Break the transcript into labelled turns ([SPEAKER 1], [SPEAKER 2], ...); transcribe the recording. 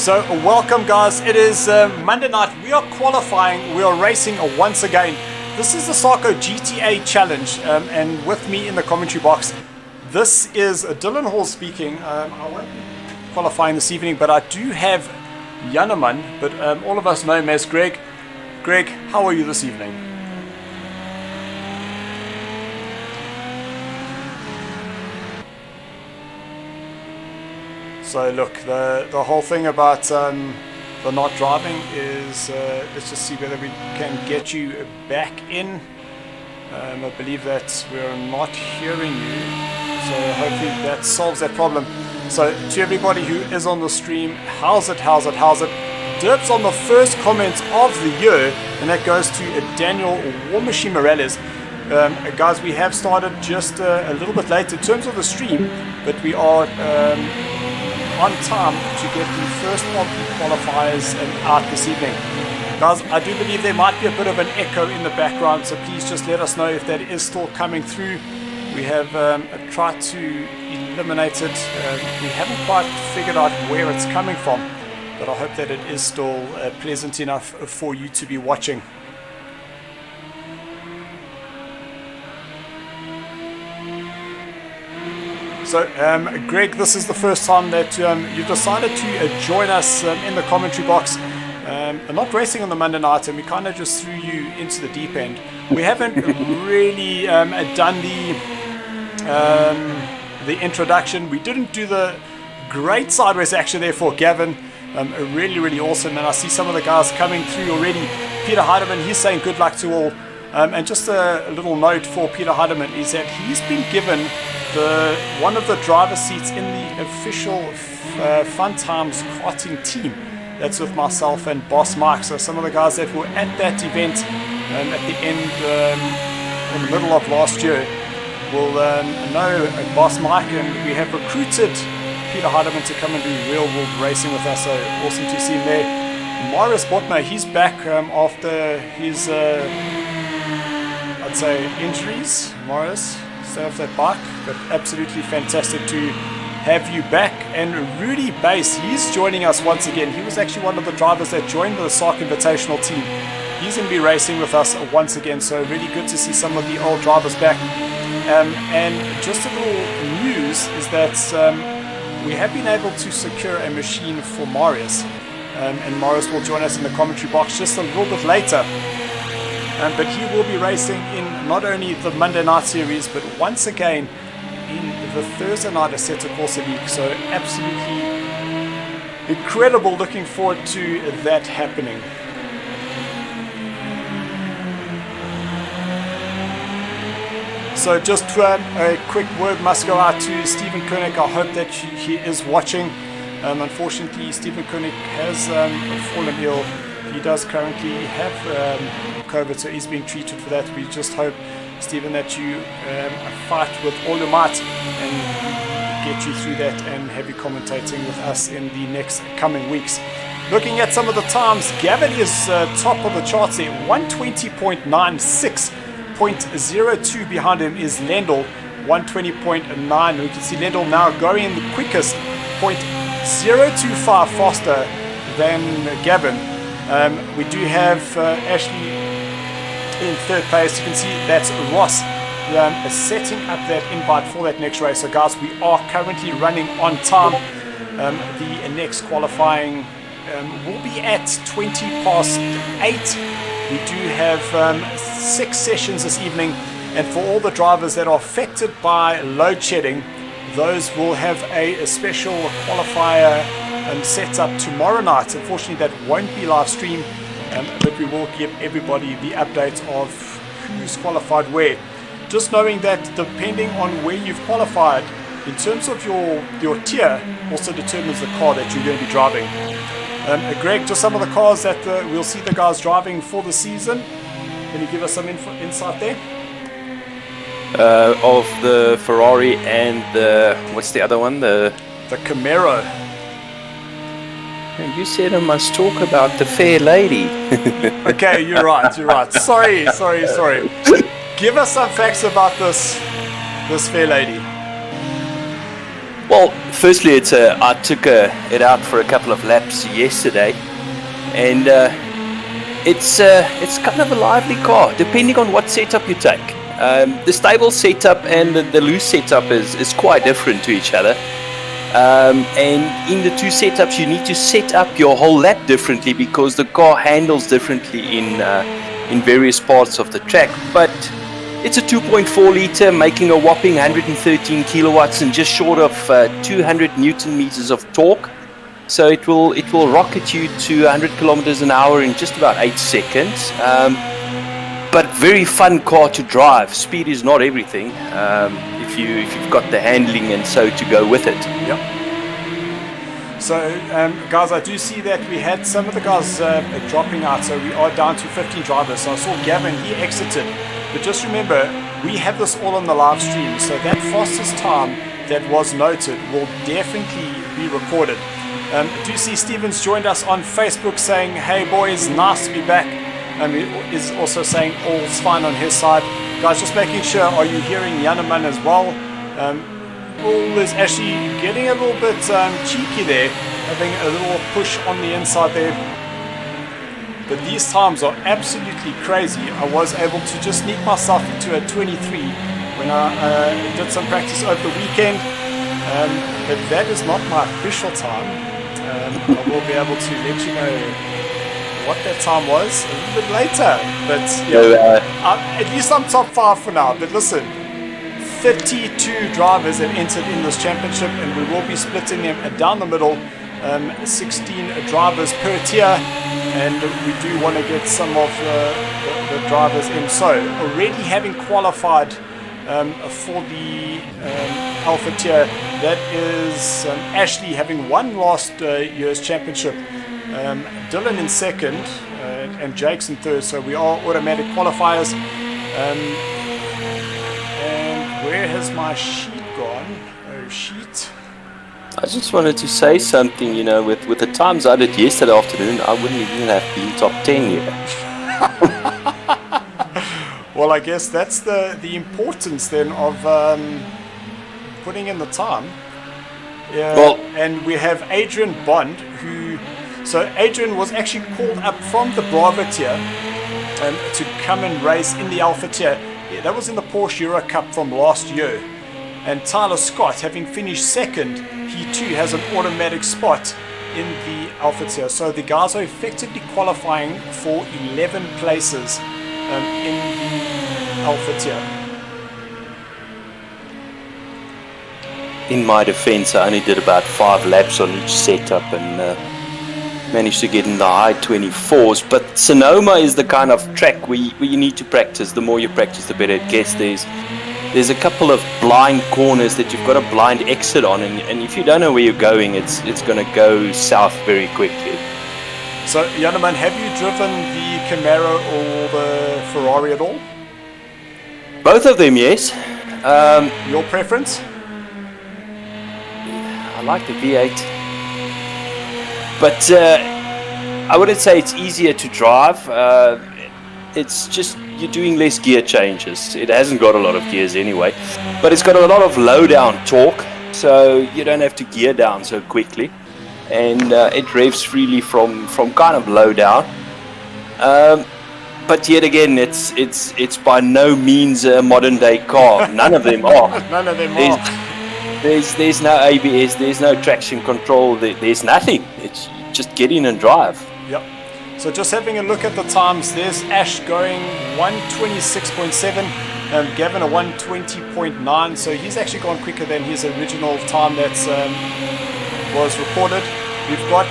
[SPEAKER 1] So welcome guys, it is Monday night, we are qualifying, we are racing once again. This is the SARCO GTA Challenge and with me in the commentary box, this is Dylan Hall speaking. I won't be qualifying this evening, but I do have Yanaman, but all of us know him as Greg. Greg, how are you this evening? So look, the whole thing about the not driving is, let's just see whether we can get you back in. I believe that we're not hearing you, so hopefully that solves that problem. So to everybody who is on the stream, how's it? Dibs on the first comment of the year, and that goes to Daniel War Machine Morales. Guys, we have started just a little bit late in terms of the stream, but we are on time to get the first of the qualifiers out this evening. Guys, I do believe there might be a bit of an echo in the background, so please just let us know if that is still coming through. We have tried to eliminate it. We haven't quite figured out where it's coming from, but I hope that it is still pleasant enough for you to be watching. So, Greg, this is the first time that you've decided to join us in the commentary box. Not racing on the Monday night, and we kind of just threw you into the deep end. We haven't really done the introduction. We didn't do the great sideways action there for Gavin. Really awesome, and I see some of the guys coming through already. Peter Heidemann, he's saying good luck to all. And just a little note for Peter Heidemann is that he's been given one of the driver seats in the official Fun Times karting team. That's with myself and Boss Mike. So some of the guys that were at that event at the end, in the middle of last year, will know Boss Mike, and we have recruited Peter Heidemann to come and do real world racing with us. So awesome to see him there. Marius Botma, he's back after his I'd say injuries. Marius, stay off that bike, but absolutely fantastic to have you back. And Rudy Bass, he's joining us once again. He was actually one of the drivers that joined the SARCO Invitational team. He's going to be racing with us once again, so really good to see some of the old drivers back. And just a little news is that we have been able to secure a machine for Marius, and Marius will join us in the commentary box just a little bit later. But he will be racing in not only the Monday night series, but once again in the Thursday night Assetto Corsa League. So absolutely incredible. Looking forward to that happening. So just a quick word must go out to Stephen Koenig. I hope that he is watching. Unfortunately, Stephen Koenig has fallen ill. He does currently have COVID, so he's being treated for that. We just hope, Stephen, that you fight with all your might and get you through that and have you commentating with us in the next coming weeks. Looking at some of the times, Gavin is top of the charts there, 120.96. 0.02 behind him is Lendl, 120.9. We can see Lendl now going in the quickest, 0.025 faster than Gavin. We do have Ashley in third place. You can see that's Ross setting up that invite for that next race. So guys, we are currently running on time. The next qualifying will be at 8:20. We do have 6 sessions this evening, and for all the drivers that are affected by load shedding, those will have a special qualifier set up tomorrow night. Unfortunately, that won't be live stream, but we will give everybody the update of who's qualified where. Just knowing that depending on where you've qualified, in terms of your tier, also determines the car that you're going to be driving. Greg, just some of the cars that we'll see the guys driving for the season. Can you give us some insight there?
[SPEAKER 2] Of the Ferrari and the, what's the other one? The
[SPEAKER 1] Camaro.
[SPEAKER 2] You said I must talk about the fair lady.
[SPEAKER 1] Okay, you're right. Sorry. Give us some facts about this fair lady.
[SPEAKER 2] Well, firstly, I took it out for a couple of laps yesterday, and it's kind of a lively car, depending on what setup you take. The stable setup and the loose setup is quite different to each other. And in the two setups, you need to set up your whole lap differently because the car handles differently in various parts of the track. But it's a 2.4 liter, making a whopping 113 kilowatts and just short of 200 newton meters of torque. So it will rocket you to 100 kilometers an hour in just about 8 seconds. But very fun car to drive. Speed is not everything. If you've got the handling and so to go with it.
[SPEAKER 1] Yep. So guys, I do see that we had some of the guys dropping out, so we are down to 15 drivers. So I saw Gavin, he exited, but just remember, we have this all on the live stream, so that fastest time that was noted will definitely be recorded. Do you see Stevens joined us on Facebook saying, hey boys, nice to be back. He is also saying all's fine on his side. Guys, just making sure, are you hearing Janneman as well? All is actually getting a little bit cheeky there, having a little push on the inside there. But these times are absolutely crazy. I was able to just sneak myself into a 23 when I did some practice over the weekend. But that is not my official time. I will be able to let you know what that time was a little bit later, but yeah, at least I'm top 5 for now. But listen, 32 drivers have entered in this championship, and we will be splitting them down the middle, 16 drivers per tier, and we do want to get some of the drivers in. So already having qualified for the Alpha tier, that is Ashley having won last year's championship, Dylan in second, and Jake's in third, so we are automatic qualifiers. And where has my sheet gone? Oh, sheet.
[SPEAKER 2] I just wanted to say something, with the times I did yesterday afternoon, I wouldn't even have been top 10 here.
[SPEAKER 1] Well, I guess that's the importance then of putting in the time. Well, and we have Adrian Bond, so Adrian was actually called up from the Bravo tier to come and race in the Alpha tier. That was in the Porsche Euro Cup from last year. And Tyler Scott, having finished second, he too has an automatic spot in the Alpha tier. So the guys are effectively qualifying for 11 places in the Alpha tier.
[SPEAKER 2] In my defense, I only did about 5 laps on each setup and managed to get in the high 24s. But Sonoma is the kind of track where you need to practice. The more you practice, the better it gets. There's a couple of blind corners that you've got a blind exit on, and if you don't know where you're going, it's going to go south very quickly.
[SPEAKER 1] So, Janneman, have you driven the Camaro or the Ferrari at all?
[SPEAKER 2] Both of them, yes.
[SPEAKER 1] Your preference?
[SPEAKER 2] I like the V8. But I wouldn't say it's easier to drive. It's just you're doing less gear changes. It hasn't got a lot of gears anyway, but it's got a lot of low down torque, so you don't have to gear down so quickly, and it revs freely from kind of low down. But yet again, it's by no means a modern day car. None of them are.
[SPEAKER 1] None of them are.
[SPEAKER 2] There's no ABS, there's no traction control, there's nothing. It's just get in and drive.
[SPEAKER 1] Yep. So just having a look at the times, there's Ash going 1:26.7, Gavin a 1:20.9, so he's actually gone quicker than his original time that was recorded. We've got